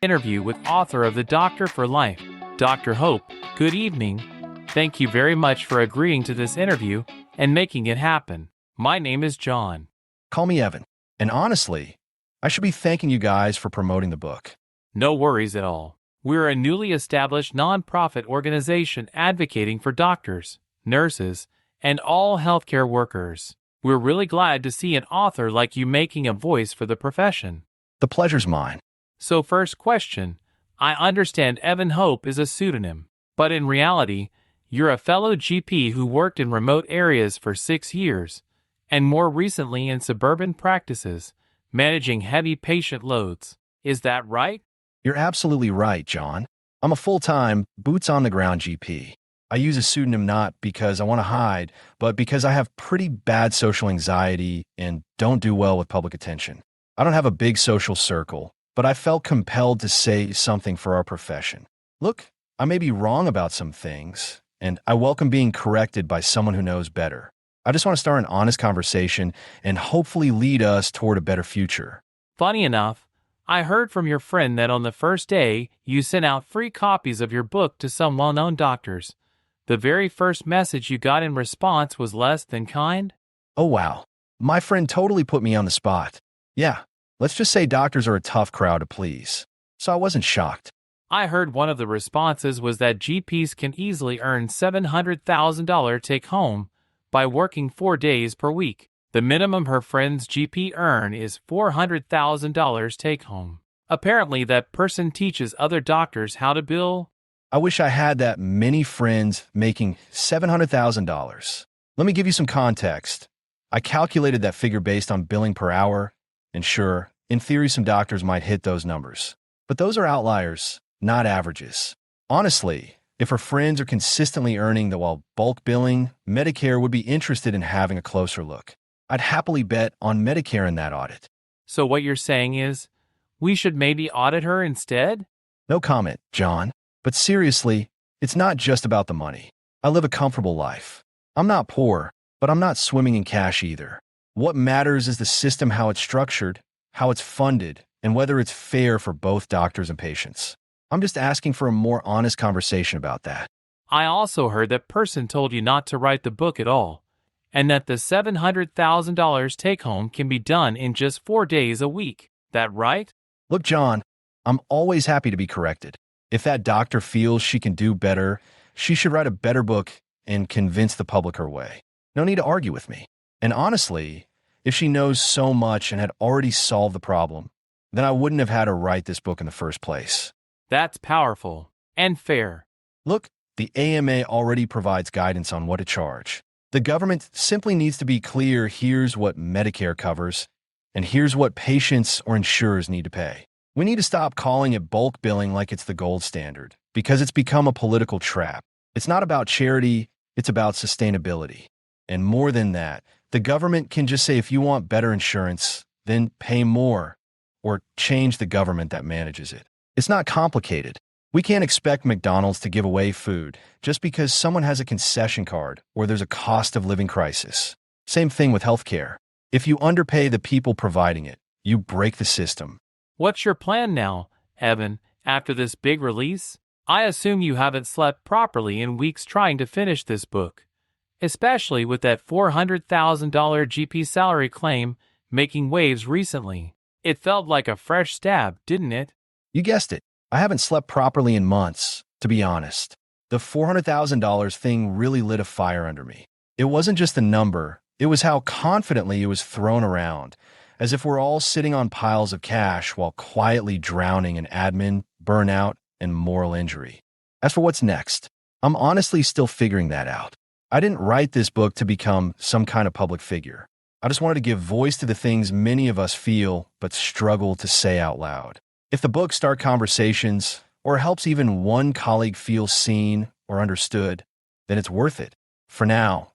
interview with author of The Doctor for Life, Dr. Hope. Good evening. Thank you very much for agreeing to this interview and making it happen. My name is John. Call me Evan. And honestly, I should be thanking you guys for promoting the book. No worries at all. We're a newly established nonprofit organization advocating for doctors, nurses, and all healthcare workers. We're really glad to see an author like you making a voice for the profession. The pleasure's mine. So first question, I understand Evan Hope is a pseudonym, but in reality, you're a fellow GP who worked in remote areas for 6 years, and more recently in suburban practices, managing heavy patient loads. Is that right? You're absolutely right, John. I'm a full-time, boots-on-the-ground GP. I use a pseudonym not because I want to hide, but because I have pretty bad social anxiety and don't do well with public attention. I don't have a big social circle, but I felt compelled to say something for our profession. Look, I may be wrong about some things, and I welcome being corrected by someone who knows better. I just want to start an honest conversation and hopefully lead us toward a better future. Funny enough, I heard from your friend that on the first day, you sent out free copies of your book to some well-known doctors. The very first message you got in response was less than kind? Oh wow, my friend totally put me on the spot. Yeah, let's just say doctors are a tough crowd to please. So I wasn't shocked. I heard one of the responses was that GPs can easily earn $700,000 take-home by working 4 days per week. The minimum her friend's GP earn is $400,000 take-home. Apparently that person teaches other doctors how to bill. I wish I had that many friends making $700,000. Let me give you some context. I calculated that figure based on billing per hour, and sure, in theory some doctors might hit those numbers. But those are outliers, not averages. Honestly, if her friends are consistently earning that while bulk billing, Medicare would be interested in having a closer look. I'd happily bet on Medicare in that audit. So what you're saying is, we should maybe audit her instead? No comment, John. But seriously, it's not just about the money. I live a comfortable life. I'm not poor, but I'm not swimming in cash either. What matters is the system, how it's structured, how it's funded, and whether it's fair for both doctors and patients. I'm just asking for a more honest conversation about that. I also heard that person told you not to write the book at all, and that the $700,000 take-home can be done in just 4 days a week. That right? Look, John, I'm always happy to be corrected. If that doctor feels she can do better, she should write a better book and convince the public her way. No need to argue with me. And honestly, if she knows so much and had already solved the problem, then I wouldn't have had her write this book in the first place. That's powerful and fair. Look, the AMA already provides guidance on what to charge. The government simply needs to be clear, here's what Medicare covers, and here's what patients or insurers need to pay. We need to stop calling it bulk billing like it's the gold standard, because it's become a political trap. It's not about charity, it's about sustainability. And more than that, the government can just say if you want better insurance, then pay more, or change the government that manages it. It's not complicated. We can't expect McDonald's to give away food just because someone has a concession card or there's a cost of living crisis. Same thing with healthcare. If you underpay the people providing it, you break the system. What's your plan now, Evan, after this big release? I assume you haven't slept properly in weeks trying to finish this book, especially with that $400,000 GP salary claim making waves recently. It felt like a fresh stab, didn't it? You guessed it. I haven't slept properly in months, to be honest. The $400,000 thing really lit a fire under me. It wasn't just the number, it was how confidently it was thrown around, as if we're all sitting on piles of cash while quietly drowning in admin, burnout, and moral injury. As for what's next, I'm honestly still figuring that out. I didn't write this book to become some kind of public figure. I just wanted to give voice to the things many of us feel but struggle to say out loud. If the book starts conversations, or helps even one colleague feel seen or understood, then it's worth it. For now,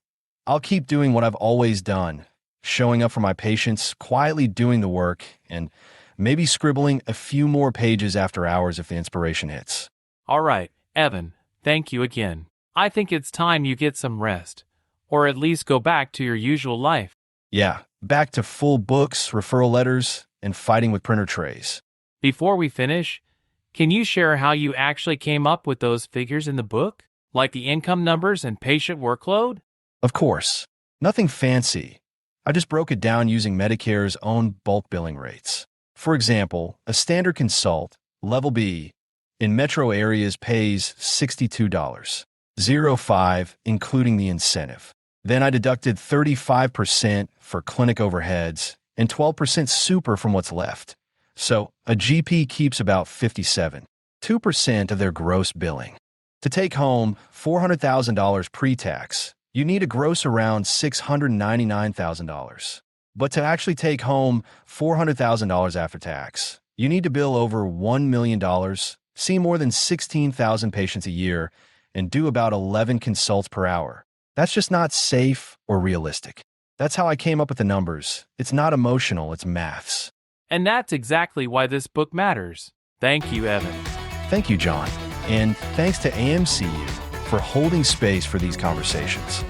I'll keep doing what I've always done, showing up for my patients, quietly doing the work, and maybe scribbling a few more pages after hours if the inspiration hits. All right, Evan, thank you again. I think it's time you get some rest, or at least go back to your usual life. Yeah, back to full books, referral letters, and fighting with printer trays. Before we finish, Can you share how you actually came up with those figures in the book? Like the income numbers and patient workload? Of course, nothing fancy. I just broke it down using Medicare's own bulk billing rates. For example, a standard consult, level B, in metro areas pays $62.05, including the incentive. Then I deducted 35% for clinic overheads and 12% super from what's left. So a GP keeps about 2% of their gross billing. To take home $400,000 pre-tax, you need to gross around $699,000. But to actually take home $400,000 after tax, you need to bill over $1 million, see more than 16,000 patients a year, and do about 11 consults per hour. That's just not safe or realistic. That's how I came up with the numbers. It's not emotional, it's maths. And that's exactly why this book matters. Thank you, Evan. Thank you, John. And thanks to AMCU for holding space for these conversations.